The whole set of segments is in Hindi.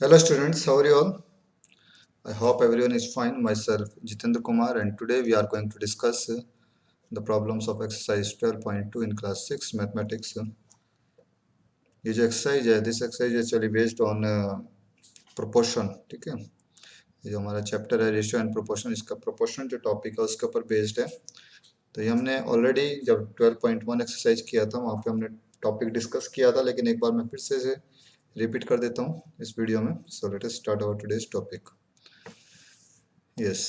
Hello students, how are you all? I hope everyone is fine. Myself Jitendra Kumar, and today we are going to discuss the problems of exercise 12.2 in class 6 mathematics. ये जो exercise है, this exercise is actually based on proportion, ठीक है? ये जो हमारा चैप्टर है रेशियो एंड प्रोपोर्शन, इसका प्रोपोर्शन जो टॉपिक है उसके ऊपर बेस्ड है। तो ये हमने ऑलरेडी जब 12.1 एक्सरसाइज किया था वहाँ पे हमने टॉपिक डिस्कस किया था, लेकिन एक बार मैं फिर से रिपीट कर देता हूँ इस वीडियो में। So let us start our today's topic. Yes,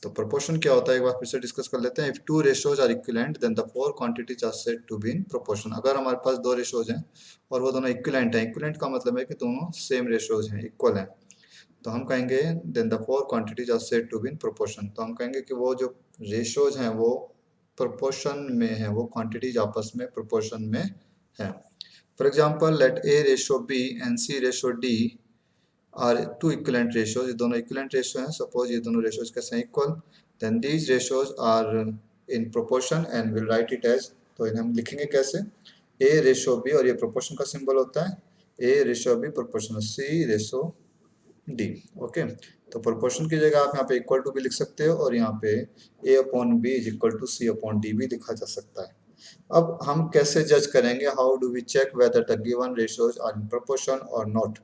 तो प्रोपोर्शन क्या होता है एक बार फिर से डिस्कस कर लेते हैं। If two ratios are equivalent then the four quantities are said to be in proportion. अगर हमारे पास दो रेशियोज हैं और वो दोनों इक्विवेलेंट हैं, इक्विवेलेंट का मतलब है कि दोनों सेम रेशियोज हैं, इक्वल हैं, तो हम कहेंगे then the four quantities are said to be in proportion. तो हम कहेंगे कि वो जो रेशियोज हैं वो प्रोपोर्शन में है, वो क्वांटिटीज आपस में प्रोपोर्शन में है। For example let A ratio B and C ratio D are two equivalent ratios. ये दोनों इक्विवेलेंट रेशियो हैं, सपोज ये दोनों रेशियोज कैसे हैं, equal, then these ratios are in proportion and will write it as. तो इन्हें हम लिखेंगे कैसे, ए रेशियो बी, और ये प्रोपोर्शन का सिंबल होता है, A ratio B proportional C ratio D. Okay, तो प्रोपोर्शन की जगह आप यहाँ पे इक्वल टू भी लिख सकते हो, और यहाँ पे A upon B is equal to C upon D भी लिखा जा सकता है। अब हम कैसे जज करेंगे, how do we check whether the given ratios are in proportion और नॉट।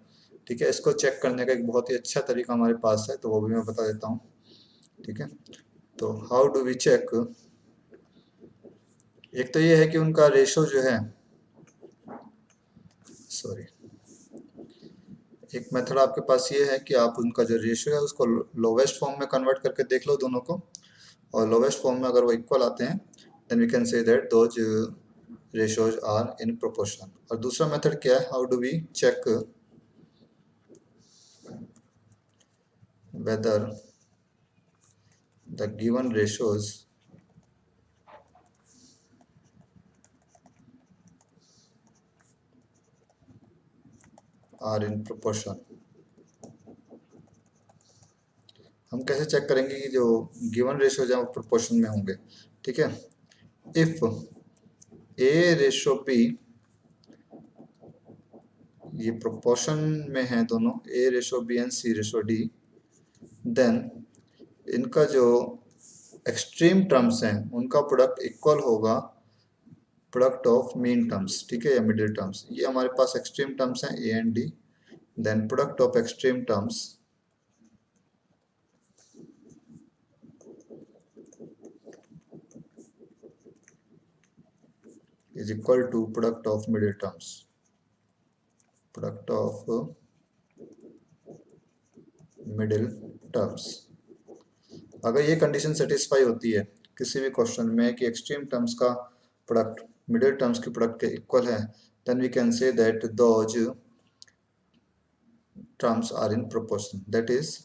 ठीक है, इसको चेक करने का एक बहुत ही अच्छा तरीका हमारे पास है, तो वो भी मैं बता देता हूँ। ठीक है, तो हाउ डू वी चेक, एक तो ये है कि उनका रेशो जो है, सॉरी, एक मेथड आपके पास ये है कि आप उनका जो रेशियो है उसको लोवेस्ट फॉर्म में कन्वर्ट करके देख लो दोनों को, और लोवेस्ट फॉर्म में अगर वो इक्वल आते हैं then we can say that those ratios are in proportion। और दूसरा मेथड क्या है, how do we check whether the given ratios are in proportion। हम कैसे चेक करेंगे कि जो गिवन रेशियोज हैं वो प्रोपोर्शन में होंगे। ठीक है, इफ ए रेशियो बी, ये प्रोपोर्शन में है दोनों, A ratio B and C ratio D, then इनका जो एक्सट्रीम टर्म्स हैं उनका प्रोडक्ट इक्वल होगा प्रोडक्ट ऑफ मीन टर्म्स, ठीक है, या मिडिल टर्म्स। ये हमारे पास एक्सट्रीम टर्म्स हैं A and D, then product of extreme terms is equal to product of middle terms, product of middle terms। अगर ये कंडीशन सेटिस्फाई होती है किसी भी क्वेश्चन में कि एक्सट्रीम टर्म्स का प्रोडक्ट मिडिल टर्म्स के प्रोडक्ट के इक्वल है, then we can say that those terms are in proportion. That is,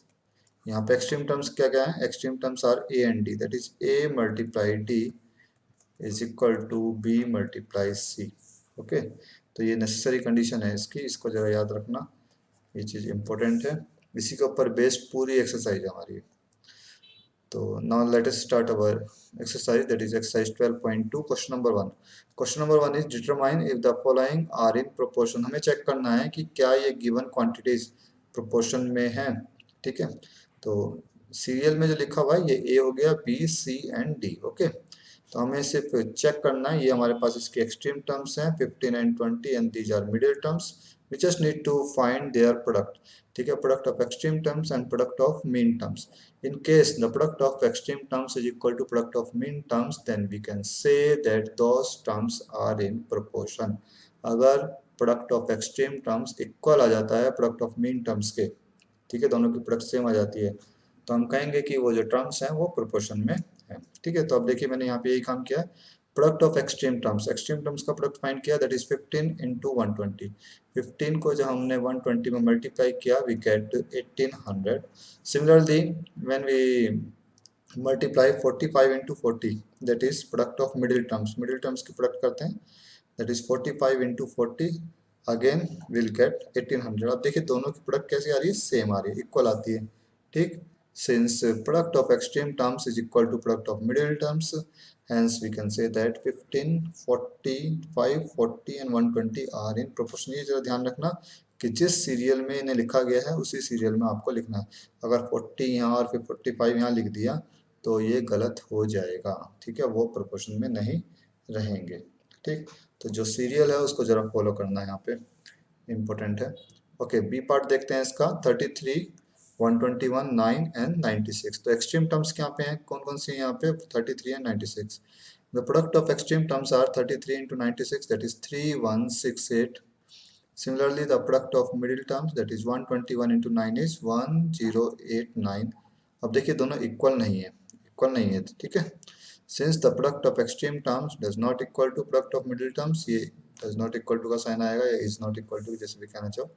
यहाँ पे एक्सट्रीम टर्म्स क्या क्या है, extreme terms are A and D, that is A multiply D is equal to B multiply C. Okay, तो ये नेसेसरी कंडीशन है इसकी, इसको जरा याद रखना, ये चीज़ इंपॉर्टेंट है, इसी के ऊपर बेस्ड पूरी एक्सरसाइज है हमारी। तो now let us start our exercise, that is exercise 12.2। Question number 1, question number 1 is determine if the following are in proportion. हमें चेक करना है कि क्या ये गिवन क्वांटिटीज प्रोपोर्शन में है। ठीक है, तो सीरियल में जो लिखा हुआ है ये ए हो गया, B C and D. Okay, तो हमें सिर्फ चेक करना है, ये हमारे पास इसके एक्सट्रीम टर्म्स हैं 15 and 20 and these are middle terms, we just need to find their product. ठीक है, product of extreme terms and product of mean terms. In case the product of extreme terms is equal to product of mean terms, then we can say that those terms are in proportion। अगर product of extreme terms equal आ जाता है product of mean terms के, ठीक है, दोनों की प्रोडक्ट सेम आ जाती है, तो हम कहेंगे कि वो जो टर्म्स हैं वो प्रोपोर्शन में है। ठीक है, तो अब देखिए मैंने यहाँ पे यही काम किया है, product of extreme terms, extreme terms का प्रोडक्ट फाइंड किया, दैट इज 15 इंटू 120। 15 को जब हमने 120 में मल्टीप्लाई किया we get 1800। Similarly when we multiply 45 into 40, that is product of middle terms, middle terms की प्रोडक्ट करते हैं, that is 45 into 40, again will get 1800। अब देखिए दोनों की प्रोडक्ट कैसी आ रही है, सेम आ रही है, इक्वल आती है। ठीक, since product of extreme terms is equal to product of middle terms, hence we can say that 15 45 40 and 120 are in proportion। ये जरा ध्यान रखना, कि जिस सीरियल में इन्हें लिखा गया है उसी सीरियल में आपको लिखना है। अगर 40 यहाँ और फिर 45 यहाँ लिख दिया तो ये गलत हो जाएगा, ठीक है, वो प्रोपोर्शन में नहीं रहेंगे। ठीक, तो जो सीरियल है उसको जरा फॉलो करना है, यहाँ पे इम्पोर्टेंट है। ओके, बी पार्ट देखते हैं इसका। 33, 121, 9 एंड 96। तो एक्सट्रीम टर्म्स यहाँ पे हैं, कौन कौन सी हैं यहाँ पे? 33 and 96। The product of extreme terms are 33 into 96, that is 3168. Similarly, the product of middle terms, that is 121 into 9 is 1089. अब देखिए दोनों इक्वल नहीं है, इक्वल नहीं है, ठीक है। Since the product of extreme terms does not equal to product of middle terms, ये does not equal to का साइन आएगा या is not equal to, जैसे भी कहना चाहो।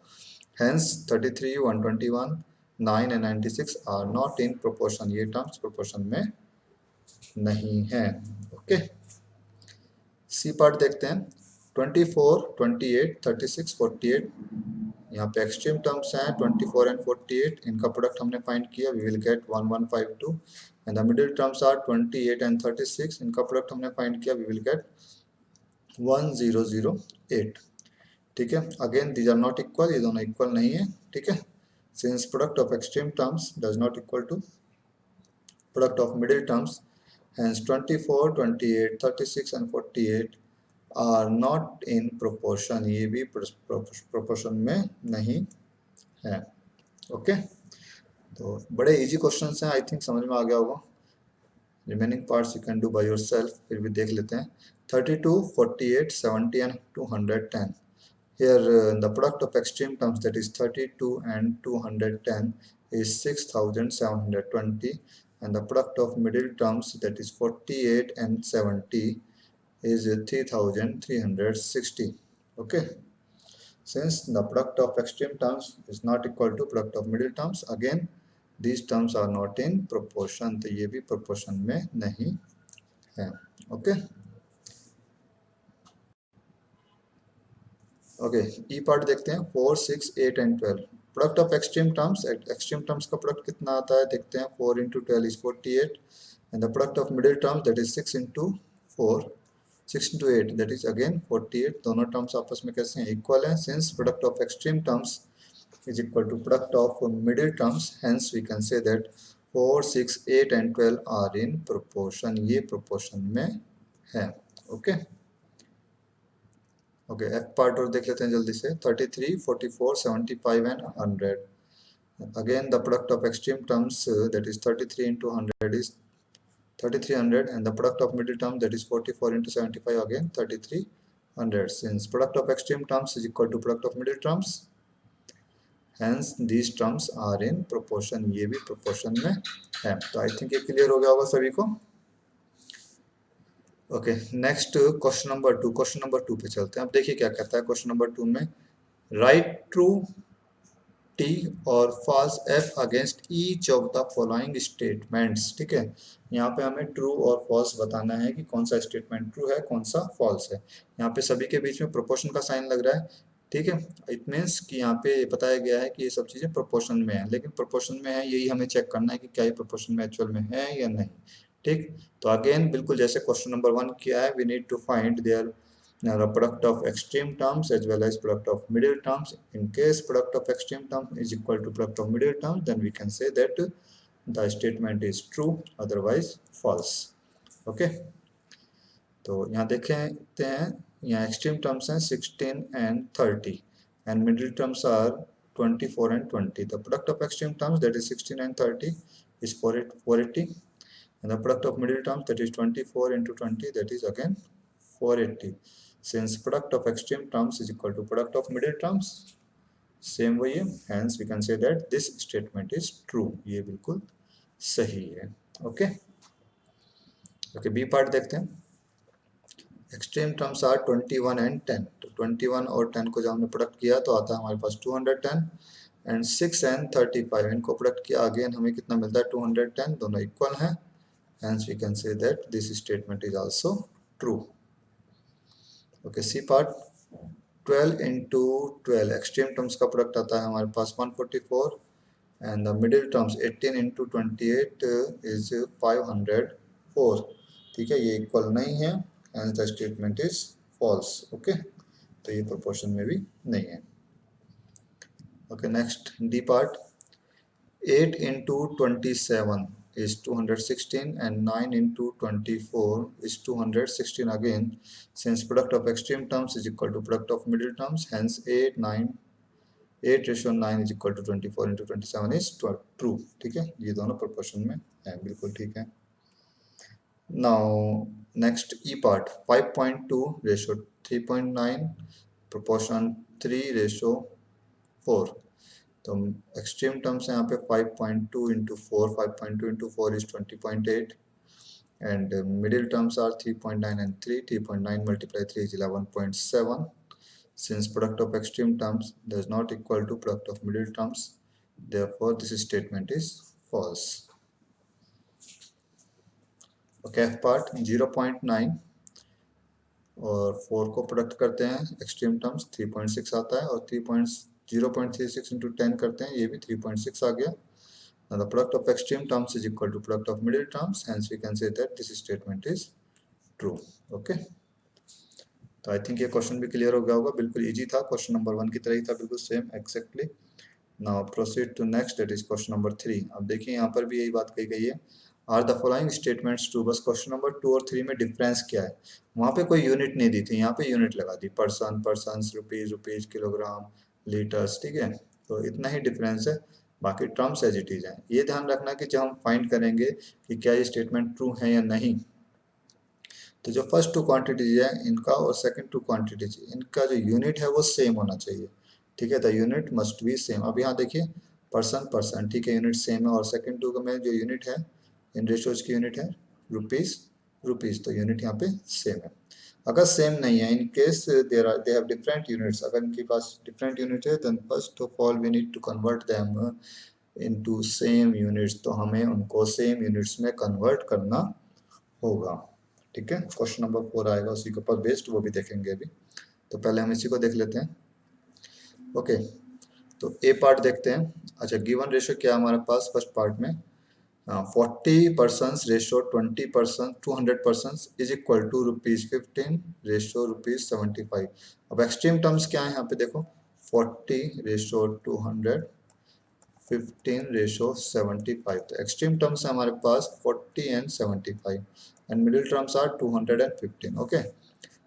Hence 33, 121, 9 and 96 are not in proportion, ये terms proportion में नहीं है। ओके, सी पार्ट देखते हैं। 24, 28, 36, 48, यहाँ पे एक्सट्रीम टर्म्स हैं 24 एंड 48, इनका प्रोडक्ट हमने फाइंड किया, we will get 1152। And the middle terms are 28 and 36, इनका प्रोडक्ट हमने फाइंड किया, वी विल गेट 1008। ठीक है, again these are not equal, ये दोनों इक्वल नहीं है, ठीक है। Since product of extreme terms does not equal to product of middle terms, hence 24, 28, 36 and 48 are not in proportion, ये भी प्रोपोर्शन में नहीं है। ओके, तो बड़े इजी क्वेश्चंस हैं, आई थिंक समझ में आ गया होगा। Remaining parts you can do by yourself, फिर भी देख लेते हैं। 32, 48, 70 and 210। Here the product of extreme terms, that is 32 and 210 is 6720, and the product of middle terms, that is 48 and 70 is 3360. Okay, since the product of extreme terms is not equal to product of middle terms, again these terms are not in proportion, तो ये भी proportion में नहीं है। Okay, ओके, ई पार्ट देखते हैं। 4, 6, 8 and 12 product of extreme terms, extreme terms का प्रोडक्ट कितना आता है देखते हैं। 4 into 12 is 48, and the product of middle terms, that is 6 into 4, 6 into 8, that is again 48। दोनों टर्म्स आपस में कैसे हैं? इक्वल हैं। Since product of extreme terms is equal to product of middle terms, hence we can say that 4, 6, 8 and 12 are in proportion, ये proportion में है। ओके, ओके, एफ पार्ट और देख लेते हैं जल्दी से। 33, 44, 75 and 100। Again the product of extreme terms, that is 33 into 100 is 3300, and the product of middle term, that is 44 into 75, again 3300। since product of extreme terms is equal to product of middle terms, hence these terms are in proportion, ये भी proportion में है। तो आई थिंक ये क्लियर हो गया होगा सभी को। Okay, next question number 2। Question number 2 पे चलते हैं। अब देखिए क्या कहता है क्वेश्चन नंबर 2 में। राइट ट्रू टी और false F against each of the following statements. ठीक है, यहाँ पे हमें ट्रू और फॉल्स बताना है कि कौन सा स्टेटमेंट ट्रू है, कौन सा फॉल्स है। यहाँ पे सभी के बीच में प्रोपोर्शन का साइन लग रहा है, ठीक है। इट मीन्स कि यहाँ पे बताया गया है कि ये सब चीज़ें प्रोपोर्शन में है, लेकिन प्रोपोर्शन में है यही हमें चेक करना है कि क्या ये प्रोपोर्शन में एक्चुअल में है या नहीं। ठीक, तो अगेन बिल्कुल जैसे क्वेश्चन नंबर 1 किया है, we need to find their the product of extreme terms as well as product of middle terms. In case product of extreme term is equal to product of middle terms, then we can say that the statement is true, otherwise false. Okay, तो यहाँ देखते हैं, यहाँ एक्सट्रीम टर्म्स हैं 16 and 30 and middle terms are 24 and 20. The product of extreme terms, that is 16 and 30, is 480, and the product of middle terms, that is 24 into 20, that is again 480. Since product of extreme terms is equal to product of middle terms, same way, hence we can say that this statement is true, ये बिल्कुल सही है। ओके, ओके, बी पार्ट देखते हैं। Extreme terms are 21 and 10। तो 21 और 10 को जब हमने प्रोडक्ट किया तो आता है हमारे पास 210, एंड 6 एंड 35 इनको प्रोडक्ट किया, अगेन हमें कितना मिलता है? 210। दोनों इक्वल हैं, hence we can say that this statement is also true. Okay, C part. 12 into 12 extreme terms का प्रोडक्ट आता है हमारे पास 144, and the middle terms 18 into 28 is 504। ठीक है, ये इक्वल नहीं है, and the statement is false. Okay, तो ये प्रोपोर्शन में भी नहीं है। Okay, next D part. 8 into 27 is 216 and 9 into 24 is 216 again. Since product of extreme terms is equal to product of middle terms, hence 8 ratio 9 is equal to 24 into 27 is true. ठीक है, ये दोनों proportion में है, बिल्कुल ठीक है. Now next E part, 5.2 ratio 3.9, proportion 3 ratio 4. तो एक्सट्रीम टर्म्स है यहाँ पे 5.2 into 4, 5.2 into 4 is 20.8 and middle terms are 3.9 and 3. 3.9 multiply 3 is 11.7. Since product of extreme terms does not equal to product of middle terms, therefore this statement is false. Okay, F part 0.9 और 4 को प्रोडक्ट करते हैं एक्सट्रीम टर्म्स 3.6 आता है और 0.36 into 10 करते हैं, ये भी 3.6 आ गया. Now the product of extreme terms is equal to product of middle terms, hence we can say that this statement is true. Okay, तो आई थिंक ये क्वेश्चन भी क्लियर हो गया होगा. बिल्कुल इजी था, क्वेश्चन नंबर 1 की तरह ही था, बिल्कुल same exactly. Now proceed to next, that is question number 3. अब देखिए यहाँ पर भी यही बात कही गई है. Are the following statements true. बस क्वेश्चन नंबर 2 और 3 में डिफरेंस क्या है, वहाँ पे कोई यूनिट नहीं दी थी, यहाँ पे यूनिट लगा दी, person, persons, rupees, rupees, kilogram, litres. ठीक है, तो इतना ही डिफरेंस है, बाकी टर्म्स एज इट इज हैं. ये ध्यान रखना कि जब हम फाइंड करेंगे कि क्या ये स्टेटमेंट ट्रू है या नहीं, तो जो फर्स्ट टू क्वांटिटीज है इनका और सेकंड टू क्वांटिटीज, इनका जो यूनिट है वो सेम होना चाहिए. ठीक है, the unit must be same. अब यहाँ देखिए पर्सन पर्सन, ठीक है, यूनिट सेम है, और सेकंड टू में जो यूनिट है इन रेशियोज की यूनिट है रुपीज रुपीज, तो यूनिट यहाँ पे सेम है. अगर सेम नहीं है, in case they have different units, अगर इनके पास डिफरेंट यूनिट है, then first of all we need to convert them into same units. तो हमें उनको सेम यूनिट्स में कन्वर्ट करना होगा. ठीक है, क्वेश्चन नंबर 4 आएगा उसी के ऊपर बेस्ड, वो भी देखेंगे अभी. तो पहले हम इसी को देख लेते हैं. ओके, तो ए पार्ट देखते हैं. अच्छा, गिवन रेशियो क्या है हमारे पास फर्स्ट पार्ट में, 40% ratio 20% 200% is equal to ₹15 ratio ₹75. अब एक्सट्रीम टर्म्स क्या है यहाँ पे देखो, 40 रेशियो 200, 15 रेशियो 75. तो एक्सट्रीम टर्म्स है हमारे पास 40 and 75 and middle terms are 200 and 15. Okay,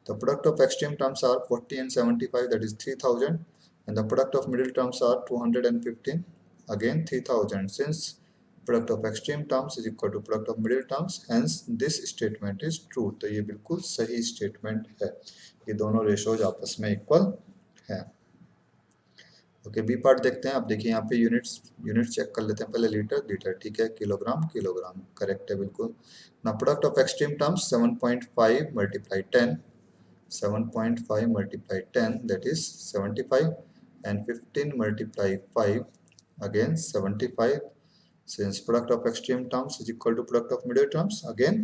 the product of extreme terms are 40 and 75, that is 3000, and the product of middle terms are 215, again 3000. Since product of extreme terms is equal to product of middle terms, hence this statement is true. तो ये बिल्कुल सही स्टेटमेंट है, ये दोनों रेशोज आपस में इक्वल है. ओके, बी पार्ट देखते हैं. अब देखिए यहाँ पे यूनिट्स चेक कर लेते हैं पहले. लीटर लीटर, ठीक है, किलोग्राम किलोग्राम, करेक्ट है बिल्कुल. ना product of extreme terms 7.5 multiply 10, 7.5 multiply 10 that is 75 and 15 multiply 5 again 75. Since product of extreme terms is equal to product of middle terms, again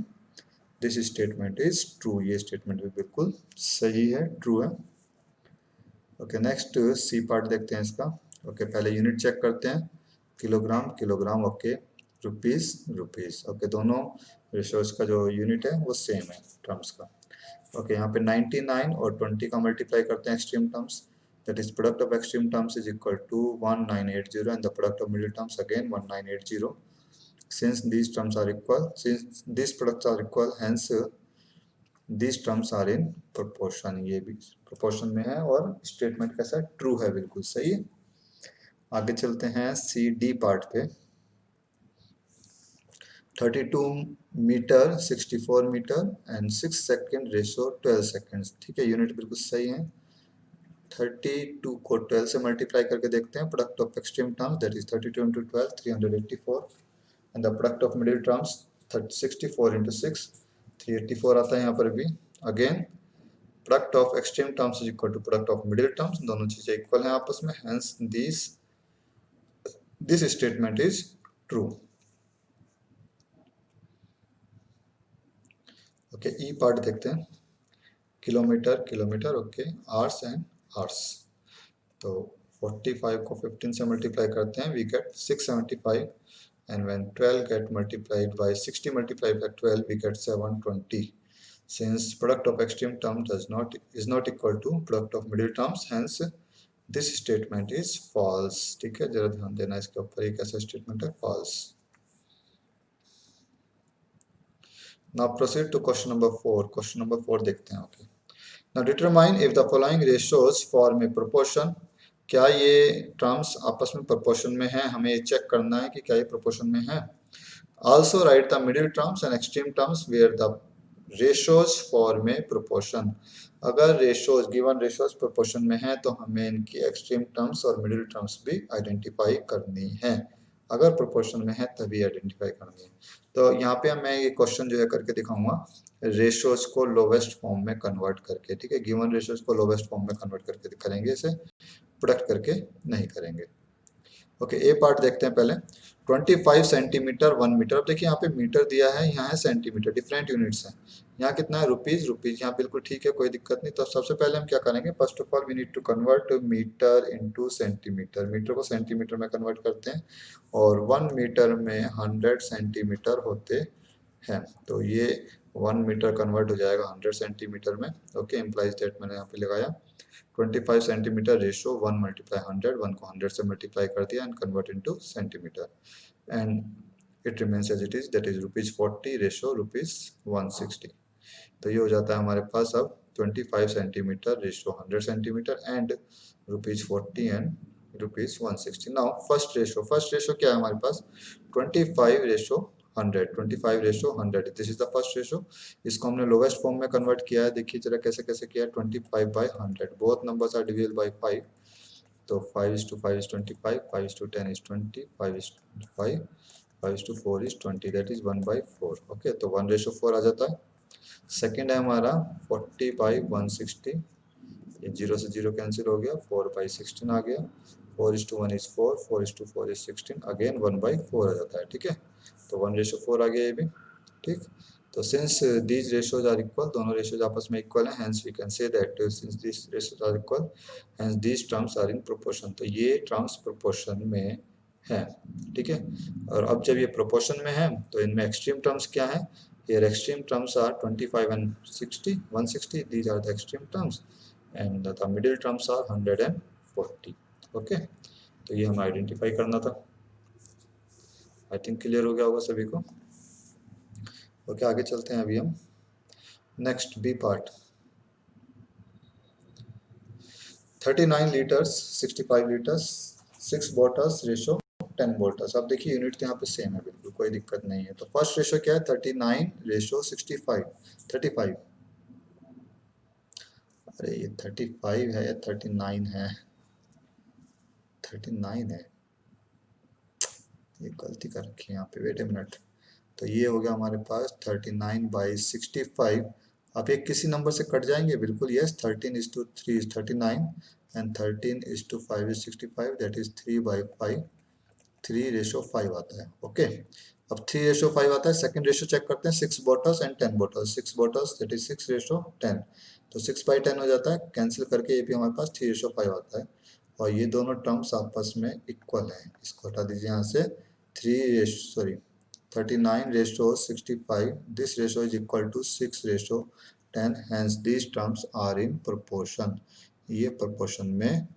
this statement is true. ये स्टेटमेंट भी बिल्कुल सही है, ट्रू है. ओके, नेक्स्ट सी पार्ट देखते हैं इसका. ओके, पहले यूनिट चेक करते हैं, kilogram kilogram, okay, rupees rupees. Okay, दोनों रेशियोज का जो यूनिट है वो सेम है टर्म्स का. ओके, यहाँ पे 99 और 20 का मल्टीप्लाई करते हैं extreme terms, that is product of extreme terms is equal to 1980 and the product of middle terms again 1980. Since these terms are equal, since these products are equal, hence these terms are in proportion. ये भी proportion में है और स्टेटमेंट कैसा है, ट्रू है, बिल्कुल सही है. आगे चलते हैं सी डी पार्ट पे. 32 metre 64 metre and 6 second ratio 12 seconds. ठीक है, यूनिट बिल्कुल सही है. 32 को 12 से मल्टीप्लाई करके देखते हैं. Product of extreme terms that is 32 into 12 384 and the product of middle terms 64 into 6 384 आता है यहाँ पर भी. Again product of extreme terms is equal to product of middle terms, दोनों चीजें इक्वल हैं आपस में, hence this statement is true. Okay, E part देखते हैं. Kilometre kilometre, okay, hours and hours. तो 45 को 15 से मल्टीप्लाई करते हैं, we get 675 and when 12 get multiplied by 60 multiplied by 12 we get 720. Since product of extreme term is not equal to product of middle terms, hence this statement is false. ठीक है, जरा ध्यान देना इसके ऊपर, एक ऐसा स्टेटमेंट है false. Now proceed to question number 4। Question number 4 देखते हैं। Okay, now determine if the following ratios form a proportion. क्या ये टर्म्स आपस में प्रोपोर्शन में है, हमें चेक करना है कि क्या ये प्रोपोर्शन में है। Also write the middle terms and extreme terms where the ratios form a proportion. अगर रेशियोज, गिवन रेशियोज प्रोपोर्शन में है तो हमें इनकी एक्सट्रीम टर्म्स और मिडिल टर्म्स भी आइडेंटिफाई करनी है। अगर प्रोपोर्शन में है तभी आइडेंटिफाई करनी है। तो यहाँ पे मैं ये क्वेश्चन जो है करके दिखाऊंगा रेशियोज को लोवेस्ट फॉर्म में कन्वर्ट करके। ठीक है, गिवन रेशियोज को लोवेस्ट फॉर्म में कन्वर्ट करके करेंगे, इसे प्रोडक्ट करके नहीं करेंगे। ओके, ए पार्ट देखते हैं पहले। 25 सेंटीमीटर 1 मीटर। अब देखिए यहाँ पे मीटर दिया है, यहाँ है सेंटीमीटर, डिफरेंट यूनिट्स हैं। यहाँ कितना है, रुपीज, रुपीज यहाँ बिल्कुल ठीक है, कोई दिक्कत नहीं। तो सबसे पहले हम क्या करेंगे, first of all we need to convert metre into centimetre. Metre को सेंटीमीटर में कन्वर्ट करते हैं और 1 मीटर में 100 सेंटीमीटर होते हैं। तो ये 1 मीटर कन्वर्ट हो जाएगा 100 सेंटीमीटर में। ओके, इम्प्लाइज दैट मैंने यहाँ पे लगाया 25 सेंटीमीटर रेशो 1 मल्टीप्लाई 100, 1 को 100 से मल्टीप्लाई कर दिया and convert into centimetre and it remains as it is, that is rupees 40 ratio rupees 160। तो ये हो जाता है हमारे पास अब 25 centimetre ratio 100 centimetre and rupees 40 and rupees 160। Now first ratio क्या है हमारे पास, 25 ratio 100, 25 ratio 100, this is the first ratio. इसको हमने लोवेस्ट फॉर्म में कन्वर्ट किया है, देखिए जरा कैसे कैसे किया है, 25 by 100, both numbers are divisible by 5। तो 5:5 is 25, 5:10 is 20, 5:5, 5:4 is 20, that is 1/4। Okay, तो 1:4 आ जाता है। सेकेंड है हमारा 40 बाई 160, ये 0 से 0 कैंसिल हो गया, 4/16 आ गया, 4:1 is 4, 4:4 is 16, अगेन 1/4 आ जाता है। ठीक है, तो 1:4 आ गया ये भी। ठीक, तो since these ratios are equal, दोनों रेशियोज आपस में इक्वल है, hence we can say that since these ratios are equal hence these terms are in proportion. तो ये टर्म्स प्रोपोर्शन में है। ठीक है, और अब जब ये प्रोपोर्शन में है तो इनमें एक्सट्रीम टर्म्स क्या है, here extreme terms are 25 and 60, 160, these are the extreme terms and the middle terms are 140। Okay, तो ये हमें आइडेंटिफाई करना था। आई थिंक क्लियर हो गया होगा सभी को। ओके, आगे चलते हैं अभी हम next B part. 39 litres 65 litres 6 bottles ratio 10 bottles. अब देखिए यूनिट तो यहाँ पे सेम है, बिल्कुल कोई दिक्कत नहीं है। तो फर्स्ट रेशो क्या है, 39 रेशो 65, 35। अरे ये 35 है या 39 है, 39 है, ये गलती कर रखी है यहाँ पे, वेट ए मिनट। तो ये हो गया हमारे पास 39/65। आप एक किसी नंबर से कट जाएंगे, बिल्कुल yes, 13:3 is 39 and 13:5 is 65, that is 3/5, 3:5 आता है। ओके, अब 3:5 आता है। सेकंड रेशो चेक करते हैं, 6 bottles and 10 bottles, 6 bottles that is 6:10, तो 6/10 हो जाता है, कैंसिल करके ये भी हमारे पास 3:5 आता है। और ये दोनों टर्म्स आपस में इक्वल हैं, इसको हटा दीजिए यहाँ से। 39:65, this ratio is equal to 6:10, hence these terms are in proportion, ये प्रोपोर्शन में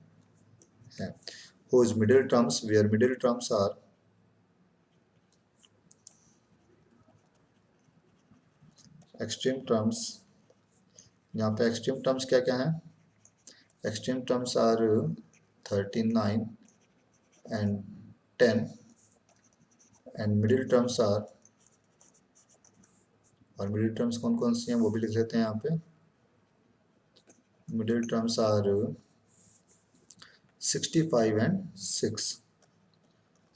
है। whose middle terms, where middle terms are extreme terms, यहाँ पे extreme terms क्या क्या है, extreme terms are 39 and 10 and middle terms are, और middle terms कौन कौन सी हैं वो भी लिख लेते हैं यहाँ पे। middle terms are 65 and 6,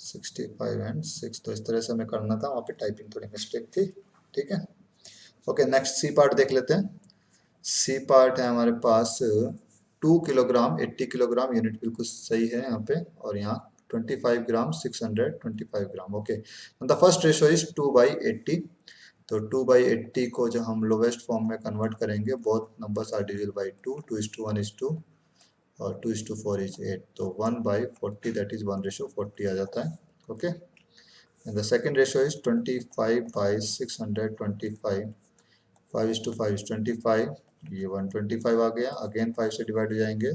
65 and 6। तो इस तरह से हमें करना था, वहाँ पे टाइपिंग थोड़ी मिस्टेक थी। ठीक है, ओके, नेक्स्ट सी पार्ट देख लेते हैं। सी पार्ट है हमारे पास 2 किलोग्राम 80 किलोग्राम, यूनिट बिल्कुल सही है यहाँ पे, और यहाँ 25 gram 625 gram. Okay, the first ratio is 2/80। तो 2/80 को जब हम लोवेस्ट फॉर्म में कन्वर्ट करेंगे, both numbers are divisible by 2, 2:1 is 2 और 2:4 is 8, तो 1/40 दैट इज 1:40 आ जाता है। Okay, and the second ratio is 25/625, 5:5 is 25, ये 125 आ गया, अगेन 5 से डिवाइड हो जाएंगे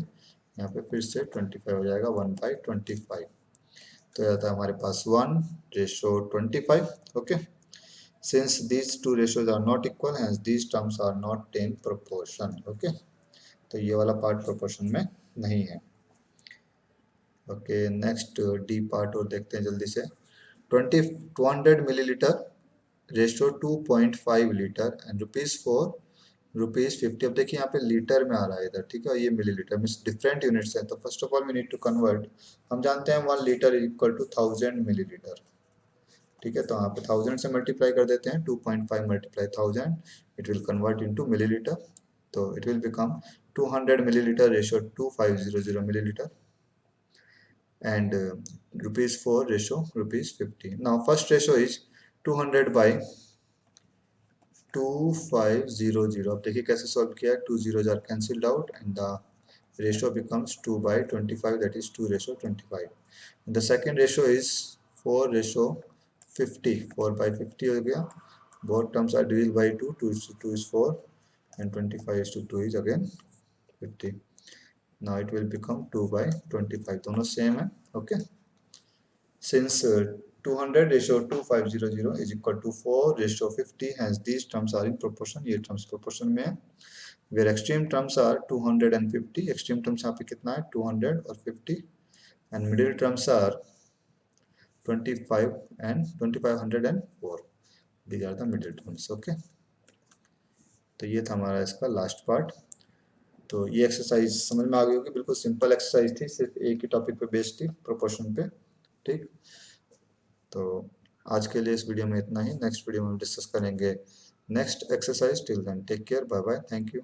यहाँ पे फिर से 25 हो जाएगा 1/25। तो आता है हमारे पास 1:25। Okay, since these two ratios are not equal hence these terms are not in proportion। Okay, तो ये वाला पार्ट प्रोपोर्शन में नहीं है। ओके, नेक्स्ट डी पार्ट और देखते हैं जल्दी से। 200 मिलीलीटर रेशो 2.5 लीटर एंड ₹50। अब देखिए यहाँ पे लीटर में आ रहा है इधर, ठीक है, ये मिलीलीटर मीन्स डिफरेंट यूनिट्स हैं। तो first of all we need to convert. हम जानते हैं 1 लीटर इक्वल टू 1000 मिलीलीटर, ठीक है। तो यहाँ पे 1000 से मल्टीप्लाई कर देते हैं, 2.5 multiply 1000, it will convert into millilitre. तो it will become 200 millilitre ratio 2500 millilitre and ₹4 ratio ₹50। Now first ratio is 200 by 2500। अब देखिए कैसे सॉल्व किया है, 2 zeros are cancelled out and the ratio becomes 2/25, that is 2:25। The second ratio is 4:50, 4/50 हो गया। Both terms are divisible by 2, 2 is 4 and 25:2 is again 50। Now it will become 2/25, दोनों सेम है। Okay, since 200 ratio 2500 is equal to 4:50, hence these terms are in proportion। ये terms proportion में है। where extreme terms are 200 and 50। extreme terms यहाँ पे कितना है, 200 और 50, and middle terms are 25 and 2504। these are the middle terms। okay, तो ये था हमारा इसका लास्ट पार्ट। तो ये एक्सरसाइज समझ में आ गई होगी, बिल्कुल सिंपल एक्सरसाइज थी, सिर्फ एक ही टॉपिक पे बेस्ड थी, प्रोपोर्शन पे। ठीक, तो आज के लिए इस वीडियो में इतना ही। नेक्स्ट वीडियो में डिस्कस करेंगे next exercise. Till then take care, bye bye, thank you.